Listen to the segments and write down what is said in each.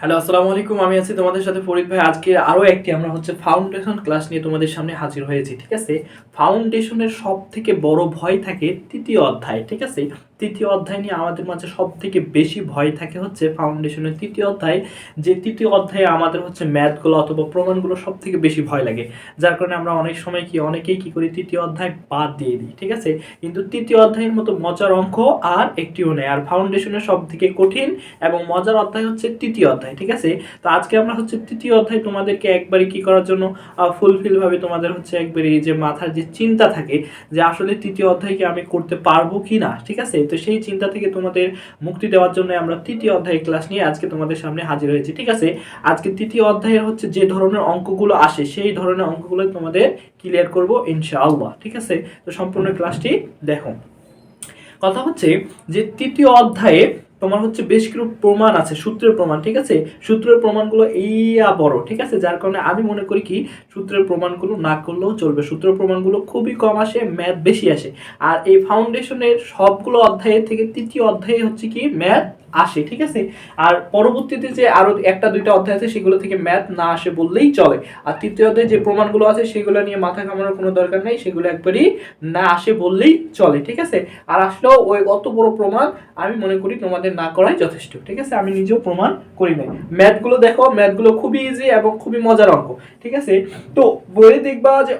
Hello, আসসালামু আলাইকুম। আমি আছি তোমাদের সাথে ফরিদ ভাই। আজকে আরো একটি আমরা ফাউন্ডেশন ক্লাস নিয়ে তোমাদের সামনে হাজির হয়েছি। ঠিক আছে? ফাউন্ডেশনের সবথেকে বড় ভয় থাকে ৩য় অধ্যায়। ঠিক আছে? ৩য় অধ্যায় নিয়ে আমাদের মাঝে সবথেকে বেশি ভয় থাকে হচ্ছে ফাউন্ডেশনের ৩য় অধ্যায়। যে ৩য় অধ্যায়ে আমাদের ম্যাথগুলো অথবা প্রমাণগুলো সবথেকে বেশি ভয় লাগে। যার কারণে আমরা অনেক সময় অনেকেই কি করি ৩য় অধ্যায় বাদ দিয়ে দিই। ঠিক আছে? কিন্তু ৩য় অধ্যায়ের মতো মজার অঙ্ক আর একটিও নেই। আর ফাউন্ডেশনের সবথেকে কঠিন এবং মজার অধ্যায় হচ্ছে ৩য় অধ্যায়। ঠিক আছে? তো আজকে আমরা ৩য় অধ্যায় তোমাদেরকে একবারে কি করার জন্য ফুলফিল ভাবে তোমাদের একবারে এই যে মাথার যে চিন্তা থাকে যে আসলে ৩য় অধ্যায়কে আমি করতে পারবো কি না। ঠিক আছে? তো সেই চিন্তা থেকে তোমাদের মুক্তি দেওয়ার জন্য আমরা ৩য় অধ্যায় ক্লাস নিয়ে আজকে তোমাদের সামনে হাজির হয়েছি। ঠিক আছে? আজকে ৩য় অধ্যায়ের যে ধরনের অঙ্কগুলো আসে সেই ধরনের অঙ্কগুলো তোমাদের ক্লিয়ার করব ইনশাআল্লাহ। ঠিক আছে? তো সম্পূর্ণ ক্লাসটি দেখো। কথা হচ্ছে যে ৩য় অধ্যায়ে তোমার বেশ কিছু প্রমাণ আছে, সূত্রের প্রমাণ। ঠিক আছে? সূত্রের প্রমাণগুলো বড়। ঠিক আছে? যার কারণে আমি মনে করি কি সূত্রের প্রমাণগুলো না করলেও চলবে। সূত্রের প্রমাণগুলো খুবই কম আসে, ম্যাথ বেশি আসে। আর এই ফাউন্ডেশনের সবগুলো অধ্যায়ের থেকে ৩য় অধ্যায়ে কি ম্যাথ আসে। ঠিক আছে? আর পরবর্তীতে যে আরো একটা দুইটা অধ্যায় আছে সেগুলো থেকে ম্যাথ না আসে বললেই চলে। আর ৩য় অধ্যায়ে যে প্রমাণগুলো আছে সেগুলো নিয়ে মাথা ঘামানোর কোনো দরকার নেই, সেগুলো একবারই না আসে বললেই চলে। ঠিক আছে? আর আসলেও ওই অত বড় প্রমাণ আমি মনে করি তোমাদের না করাই যথেষ্ট। ঠিক আছে? আমি নিজেও প্রমাণ করি নাই। ম্যাথগুলো দেখো, ম্যাথগুলো খুবই ইজি এবং খুবই মজার অঙ্ক। ঠিক আছে? তো বইয়ে দেখবা যে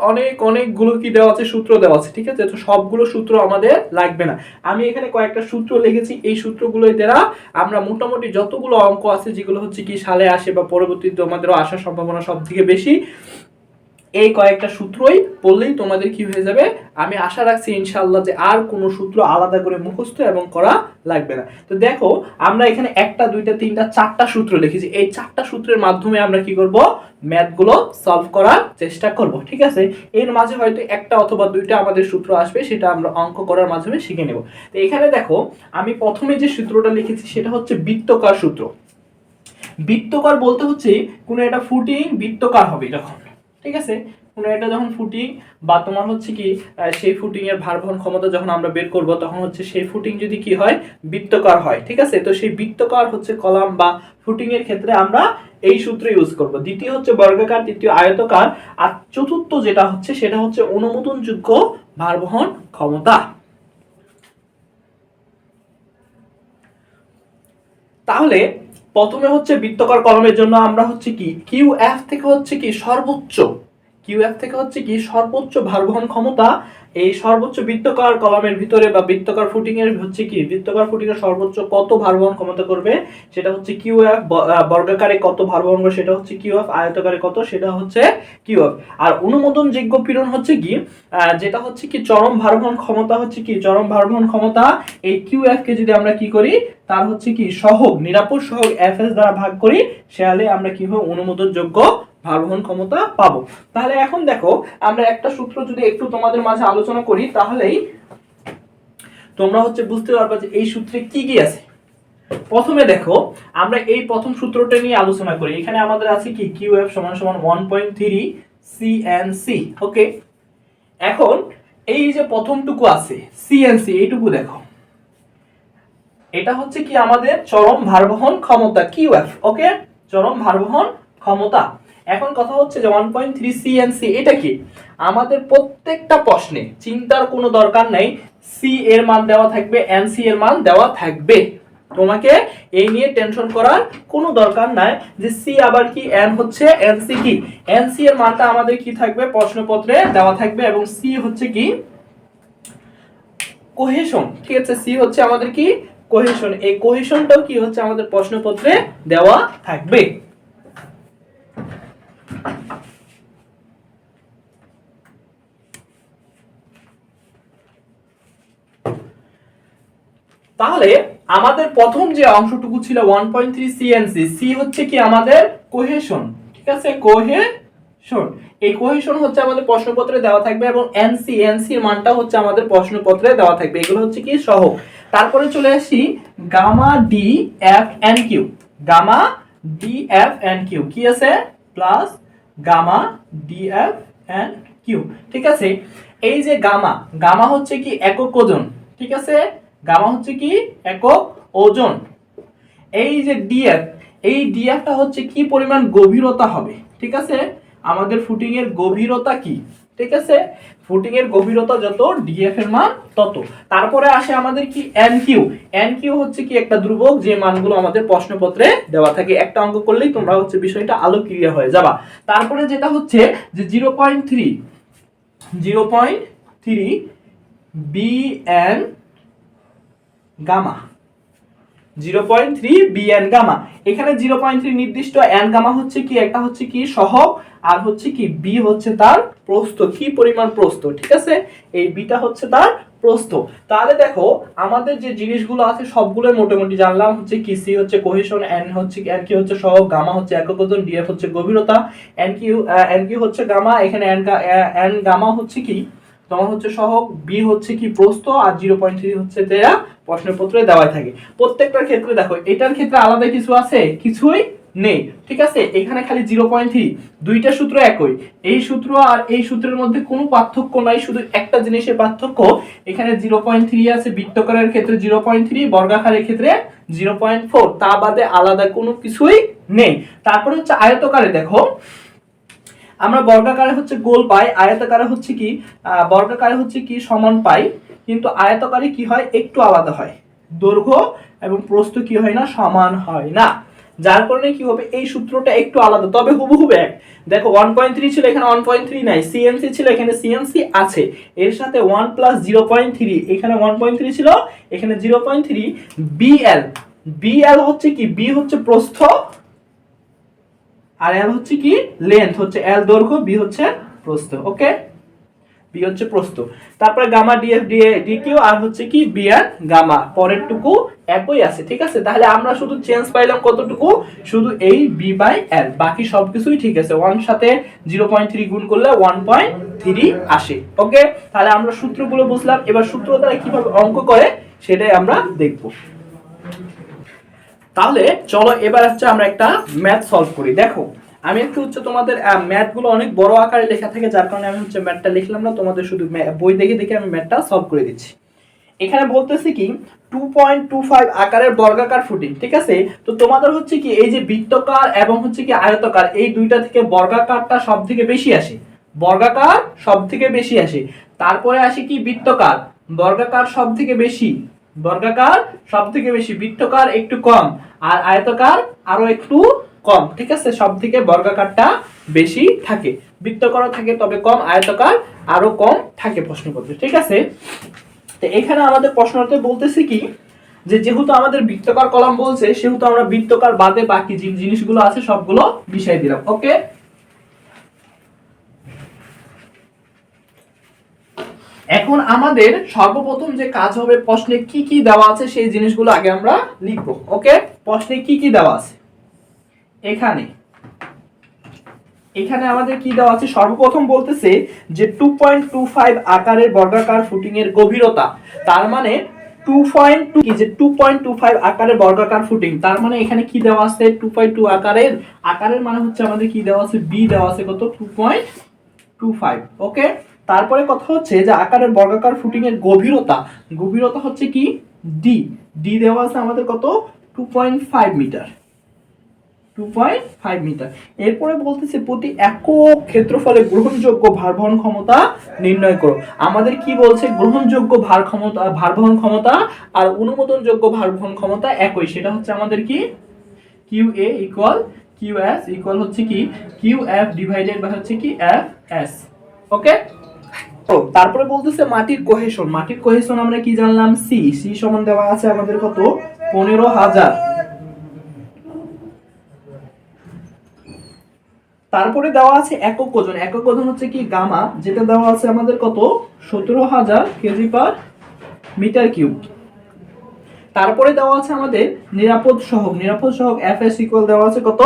অনেকগুলো কি দেওয়া আছে, সূত্র দেওয়া আছে। ঠিক আছে? তো সবগুলো সূত্র আমাদের লাগবে না। আমি এখানে কয়েকটা সূত্র লিখেছি। এই সূত্রগুলোর দ্বারা আমরা মোটামুটি যতগুলো অঙ্ক আছে যেগুলো কি সালে আসে বা পরবর্তীতে তোমাদেরও আসার সম্ভাবনা সব থেকে বেশি, এই কয়েকটা সূত্রই পড়লেই তোমাদের কি হয়ে যাবে। আমি আশা রাখছি ইনশাআল্লাহ যে আর কোনো সূত্র আলাদা করে মুখস্থ এবং করা লাগবে না। তো দেখো, আমরা এখানে একটা দুইটা তিনটা চারটা সূত্র লিখেছি। এই চারটা সূত্রের মাধ্যমে আমরা কি করব, ম্যাথগুলো সলভ করার চেষ্টা করব। ঠিক আছে? এর মাঝে হয়তো একটা অথবা দুইটা আমাদের সূত্র আসবে, সেটা আমরা অঙ্ক করার মাধ্যমে শিখে নেব। তো এখানে দেখো, আমি প্রথমে যে সূত্রটা লিখেছি সেটা বৃত্তকার সূত্র। বৃত্তকার বলতে কোনো একটা ফুটিং বৃত্তকার হবে যখন। ঠিক আছে? কোনো একটা যখন ফুটিং বা তোমার কি সেই ফুটিং এর ভার বহন ক্ষমতা যখন আমরা বের করব তখন সেই ফুটিং যদি কি হয়, বৃত্তকার হয়। ঠিক আছে? তো সেই বৃত্তকার কলাম বা ফুটিং এর ক্ষেত্রে আমরা এই সূত্র ইউজ করব। দ্বিতীয় বর্গাকার, তৃতীয় আয়তকার, আর চতুর্থ যেটা সেটা অনুমোদনযোগ্য ভার বহন ক্ষমতা। তাহলে প্রথমে বৃত্তকার কলমের জন্য আমরা কি কিউ এফ থেকে কি সর্বোচ্চ, কিউ এফ থেকে কি সর্বোচ্চ ভারবহন ক্ষমতা। এই সর্বোচ্চ বৃত্তকার কলামের ভিতরে বা বৃত্তকার ফুটিং এর কি বৃত্তকার ফুটিং এর সর্বোচ্চ কত ভারবহন ক্ষমতা করবে সেটা কিউ এফ। বর্গাকারে কত ভারবহন করবে সেটা কিউ এফ। আয়তকারে কত সেটা কিউ এফ। আর অনুমোদনযোগ্য পীড়ন কি যেটা কি চরম ভারবহন ক্ষমতা কি চরম ভারবহন ক্ষমতা। এই কিউ এফ কে যদি আমরা কি করি তার কি সহগ, নিরাপদ সহগ এফ এস দ্বারা ভাগ করি, সেহালে আমরা কি হবে অনুমোদনযোগ্য ভারবহন ক্ষমতা পাবো। তাহলে এখন দেখো, আমরা একটা সূত্র যদি একটু তোমাদের মাঝে আলোচনা করি তাহলেই তোমরা বুঝতে পারবে যে এই সূত্রে কি কি আছে। প্রথমে দেখো, আমরা এই প্রথম সূত্রটা নিয়ে আলোচনা করি। এখানে আমাদের আছে কি কিউ এফ সমান সমান 1.3 সিএনসি। ওকে, এখন এই যে প্রথমটুকু আছে সিএনসি, এইটুকু দেখো, এটা কি আমাদের চরম ভারবহন ক্ষমতা কিউএফ। ওকে, চরম ভারবহন ক্ষমতা। এখন কথা যে 1.3 সিএনসি এটা কি আমাদের প্রত্যেকটা প্রশ্নে চিন্তার কোনো দরকার নাই। সি এর মান দেওয়া থাকবে, এনসি এর মান দেওয়া থাকবে। তোমাকে এই নিয়ে টেনশন করার কোনো দরকার নাই যে সি আবার কি এন এনসি কি। এনসি এর মানটা আমাদের কি থাকবে প্রশ্নপত্রে দেওয়া থাকবে এবং সি কি কোহেশন। ঠিক আছে? সি আমাদের কি কোহেশন। এই কোহেশনটাও কি আমাদের প্রশ্নপত্রে দেওয়া থাকবে। তাহলে আমাদের প্রথম যে অংশটুকু ছিল 1.3 সিএনসি, সি কি আমাদের কোহেশন। ঠিক আছে? কোহেশন। এই কোহেশন আমাদের প্রশ্নপত্রে দেওয়া থাকবে এবং এনসি, এনসি এর মানটাও আমাদের প্রশ্নপত্রে দেওয়া থাকবে। এগুলো কি সহগ। তারপরে চলে আসি gamma D F N Q. Gamma D F N Q কি আছে plus gamma D F N Q. ঠিক আছে? এই যে গামা, গামা কি একক ওজন। ঠিক আছে? গামা কি একক ওজন। এই যে ডিএফ, এই ডিএফটা হচ্ছে কি পরিমাণ গভীরতা হবে, ঠিক আছে, আমাদের ফুটিং এর গভীরতা কি, ঠিক আছে, ফুটিং এর গভীরতা যত ডিএফ এর মান তত। তারপরে আসে আমাদের কি এনকিউ। এনকিউ হচ্ছে কি একটা ধ্রুবক যে মানগুলো আমাদের প্রশ্নপত্রে দেওয়া থাকে, একটা অঙ্ক করলেই তোমরা হচ্ছে বিষয়টা আলো ক্লিয়ার হয়ে যাবা। তারপরে যেটা হচ্ছে যে 0.3 বিএন গামা, 0.3 বিএন গামা। এখানে 0.3 নির্দিষ্ট, এন গামা হচ্ছে কি একটা হচ্ছে কি সহগ, আর হচ্ছে কি বি হচ্ছে তার প্রস্থ, কি পরিমাণ প্রস্থ, ঠিক আছে, এই বিটা হচ্ছে তার প্রস্থ। তাহলে দেখো আমাদের যে জিনিসগুলো আছে সবগুলো মোটামুটি জানলাম, হচ্ছে কি সি হচ্ছে কোহেশন, এন কি হচ্ছে সহগ, গামা হচ্ছে একক ওজন, ডিএফ হচ্ছে গভীরতা, এন কিউ হচ্ছে গামা, এখানে এন গামা হচ্ছে কি তোমার হচ্ছে সহগ, বি হচ্ছে কি প্রস্থ, আর 0.3 হচ্ছে যেটা প্রশ্নপত্রে দেওয়া থাকে। প্রত্যেকটার ক্ষেত্রে দেখো এটার ক্ষেত্রে আলাদা কিছু আছে, কিছুই নেই, ঠিক আছে, এখানে খালি 0.3, দুইটা সূত্র একই, এই সূত্র আর এই সূত্রের মধ্যে কোনো পার্থক্য নাই, শুধু একটা জিনিসের পার্থক্য, এখানে 0.3 আছে বৃত্তাকারের ক্ষেত্রে 0.3, বর্গাকারের ক্ষেত্রে 0.4, তা বাদে আলাদা কোনো কিছুই নেই। তারপরে হচ্ছে আয়তকারে, দেখো আমরা বর্গাকারে হচ্ছে গোল পাই, আয়তাকারে হচ্ছে কি বর্গাকারে হচ্ছে কি সমান পাই, কিন্তু আয়তকারে কি হয় একটু আলাদা হয়, দৈর্ঘ্য এবং প্রস্থ কি হয় না সমান হয় না, যার কারণে কি হবে এই সূত্রটা একটু আলাদা, তবে হুবহু এক। দেখো 1.3 ছিল এখানে 1.3 নাই, সিএমসি ছিল এখানে সিএমসি আছে, এর সাথে 1 প্লাস 0.3, এখানে 1.3 ছিল এখানে 0.3, বিএল, বিএল হচ্ছে কি বি হচ্ছে প্রস্থ, আর এল হচ্ছে কি লেন্থ, হচ্ছে এল দৈর্ঘ্য, বি হচ্ছে প্রস্থ, ওকে, বি হচ্ছে প্রস্থ। তারপরে গামা ডিএফ ডিকিউ, আর হচ্ছে কি বি আর গামা, পরেরটুকু একই আছে, ঠিক আছে। তাহলে আমরা শুধু চেঞ্জ পাইলাম কতটুকু, শুধু এই বি বাই এল, বাকি সবকিছুই ঠিক আছে, 1 সাথে 0.3 গুণ করলে 1.3 আসে, ওকে। তাহলে আমরা সূত্রগুলো বুঝলাম, এবার সূত্র দ্বারা কিভাবে অঙ্ক করে সেটাই আমরা দেখব। তাহলে চলো এবার হচ্ছে আমরা একটা ম্যাথ সলভ করি। দেখো আমি একটু হচ্ছে তোমাদের ম্যাথগুলো অনেক বড় আকারে লেখা থাকে, যার কারণে আমি হচ্ছে ম্যাথটা লিখলাম না, তোমাদের শুধু বই দেখে দেখে আমি ম্যাথটা সলভ করে দিচ্ছি। এখানে বলতেছি কি 2.25 আকারের বর্গাকার ফুটিং, ঠিক আছে। তো তোমাদের হচ্ছে কি এই যে বৃত্তাকার এবং হচ্ছে কি আয়তাকার, এই দুইটা থেকে বর্গাকারটা সব থেকে বেশি আসে, বর্গাকার সব থেকে বেশি আসে, তারপরে আসে কি বৃত্তাকার, বর্গাকার সব থেকে বেশি, বর্গাকার সব থেকে বেশি, বৃত্তাকার একটু কম, আর আয়তাকার আরো একটু কম, ঠিক আছে, সব থেকে বর্গাকারটা বেশি থাকে, বৃত্তাকারও থাকে তবে কম, আয়তাকার আরো কম থাকে প্রশ্নপত্রে, ঠিক আছে। তো এখানে আমাদের প্রশ্নতে বলতেছে কি যে যেহেতু আমাদের বৃত্তাকার কলাম বলছে, সেহেতু আমরা বৃত্তাকার বাদে বাকি যে জিনিসগুলো আছে সবগুলো মিশাই দিলাম, ওকে। এখন আমাদের সর্বপ্রথম যে কাজ হবে, প্রশ্নে কি কি দেওয়া আছে সেই জিনিসগুলো আগে আমরা লিখব, ওকে। প্রশ্নে কি কি দেওয়া আছে, এখানে আমাদের কি দেওয়া আছে, সর্বপ্রথম বলতেছে যে 2.25 আকারের বর্গাকার ফুটিং এর গভীরতা, তার মানে 2.2 কি যে 2.25 আকারের বর্গাকার ফুটিং, তার মানে এখানে কি দেওয়া আছে 2.2 আকারের মানে হচ্ছে আমাদের কি দেওয়া আছে বি দেওয়া আছে কত 2.25, ওকে। তারপরে কথা হচ্ছে যে আকারের বর্গাকার ফুটিং এর গভীরতা হচ্ছে কি ডি দেওয়া আছে আমাদের কত 2.5 মিটার, 2.5 মিটার। এরপরে বলতেছে প্রতি একক ক্ষেত্রফলে গ্রহণযোগ্য ভারবহন ক্ষমতা নির্ণয় করো। আমাদের কি বলছে, গ্রহণযোগ্য ভারবহন ক্ষমতা আর অনুমোদনযোগ্য ভারবহন ক্ষমতা একই, সেটা হচ্ছে আমাদের কি QA ইকুয়াল QS ইকুয়াল হচ্ছে কি QF ডিভাইডেড বাই হচ্ছে কি FS, ওকে। তো তারপরে বলতেছে মাটির কোহেশন আমরা কি জানলাম, সি সমান দেওয়া আছে আমাদের কত 15,000। তারপরে দেওয়া আছে একক ওজন হচ্ছে কি গামা, যেটা দেওয়া আছে আমাদের কত 17,000 কেজি পার মিটার কিউব। তারপরে দেওয়া আছে আমাদের নিরাপদ সহগ FS ইকুয়াল দেওয়া আছে কত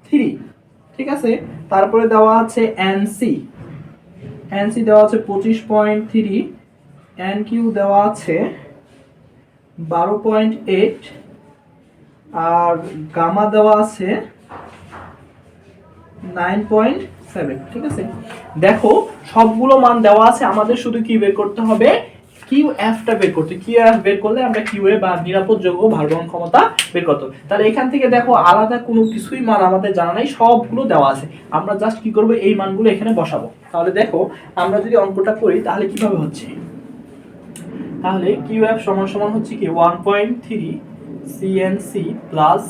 3, ঠিক আছে। তারপরে দেওয়া আছে NC দেওয়া আছে 25.3, NQ দেওয়া আছে 12.8, আর গামা দেওয়া আছে 9.7, ঠিক আছে। দেখো সবগুলো মান দেওয়া আছে, আমাদের শুধু কি বের করতে হবে কিউ এফটা বের করতে, কিউ এফ বের করলে আমরা কিউ এ বা নিরাপদযোগ্য ভারবহন ক্ষমতা বের করতে। তাহলে এখান থেকে দেখো আলাদা কোনো কিছুই মান আমাদের জানা নাই, সবগুলো দেওয়া আছে। আমরা জাস্ট কি করব, এই মানগুলো এখানে বসাবো। তাহলে দেখো আমরা যদি অঙ্কটা করি তাহলে কিভাবে হচ্ছে, তাহলে কিউ এফ সমান সমান হচ্ছে কি 1.3 সিএনসি plus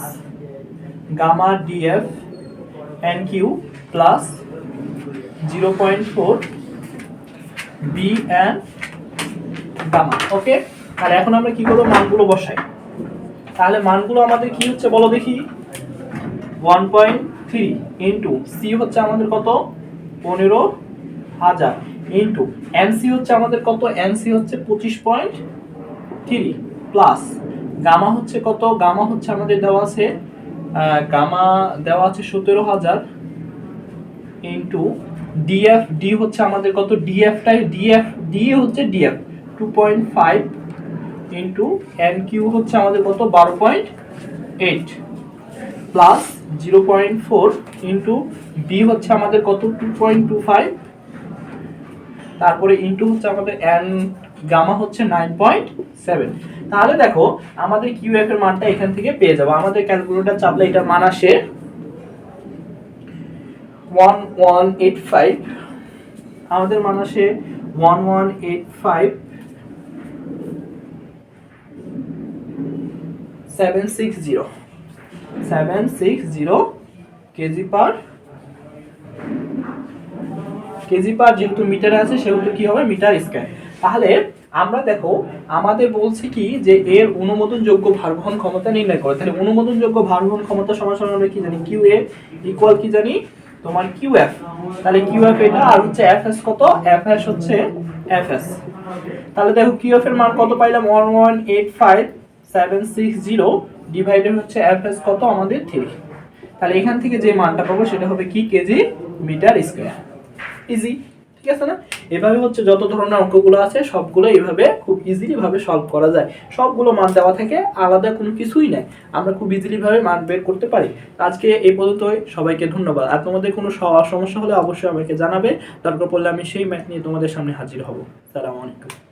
gamma D f N q plus 0.4 B N gamma. Okay, আর এখন আমরা কি করব, মানগুলো বসাই। তাহলে মানগুলো আমাদের কি হচ্ছে বলো দেখি, 1.3 ইনটু সি হচ্ছে আমাদের কত 15,000 ইনটু এনসি হচ্ছে আমাদের কত, এনসি হচ্ছে 25.3 প্লাস গামা হচ্ছে কত, গামা হচ্ছে আমাদের দেওয়া আছে গামা দেওয়া আছে 17,000 ইনটু ডিএফ, ডি হচ্ছে আমাদের কত, ডিএফটাই ডিএফ ডি হচ্ছে ডিএফ 2.5 ইনটু এন কিউ হচ্ছে আমাদের কত 12.8 প্লাস 0.4 ইনটু বি হচ্ছে আমাদের কত 2.25, তারপরে ইনটু হচ্ছে আমাদের এন গামা হচ্ছে 9.7। তাহলে দেখো আমাদের কিউ এফ এর মানটা এখান থেকে পেয়ে যাবো। আমাদের ক্যালকুলেটর চাপলে এটা মান আসে 1185, আমাদের মান আসে 1185,760 কেজি পার যেহেতু মিটারে আছে সেহেতু কি হবে মিটার স্কয়ার। তাহলে আমরা দেখো আমাদের বলছি কি যে এর অনুমোদনযোগ্য ভারবহন ক্ষমতা নির্ণয় করো। তাহলে অনুমোদনযোগ্য ভারবহন ক্ষমতা সমান সমান আমরা কি জানি, কিউ এ ইকুয়াল কি জানি তোমার কিউ এফ। তাহলে কিউ এফ এটা, আর হচ্ছে এফ এস কত, এফ এস হচ্ছে এফ এস। তাহলে দেখো কিউ এফ এর মান কত পাইলাম 1185,760 ডিভাইডেড হচ্ছে এফ এস কত আমাদের 3। তাহলে এখান থেকে যে মানটা পাবো সেটা হবে কি কেজি মিটার স্কয়ার। ইজি, ঠিক আছে না? এভাবে হচ্ছে যত ধরনের অঙ্কগুলো আছে সবগুলো এইভাবে খুব ইজিলি ভাবে সলভ করা যায়। সবগুলো মান দেওয়া থাকে, আলাদা কোনো কিছুই নাই, আমরা খুব ইজিলি ভাবে মান বের করতে পারি। আজকে এই পর্যন্তই, সবাইকে ধন্যবাদ। আর তোমাদের কোনো সমস্যা হলে অবশ্যই আমাকে জানাবে, দরকার পড়লে আমি সেই ম্যাথ নিয়ে তোমাদের সামনে হাজির হব। আসসালামু আলাইকুম।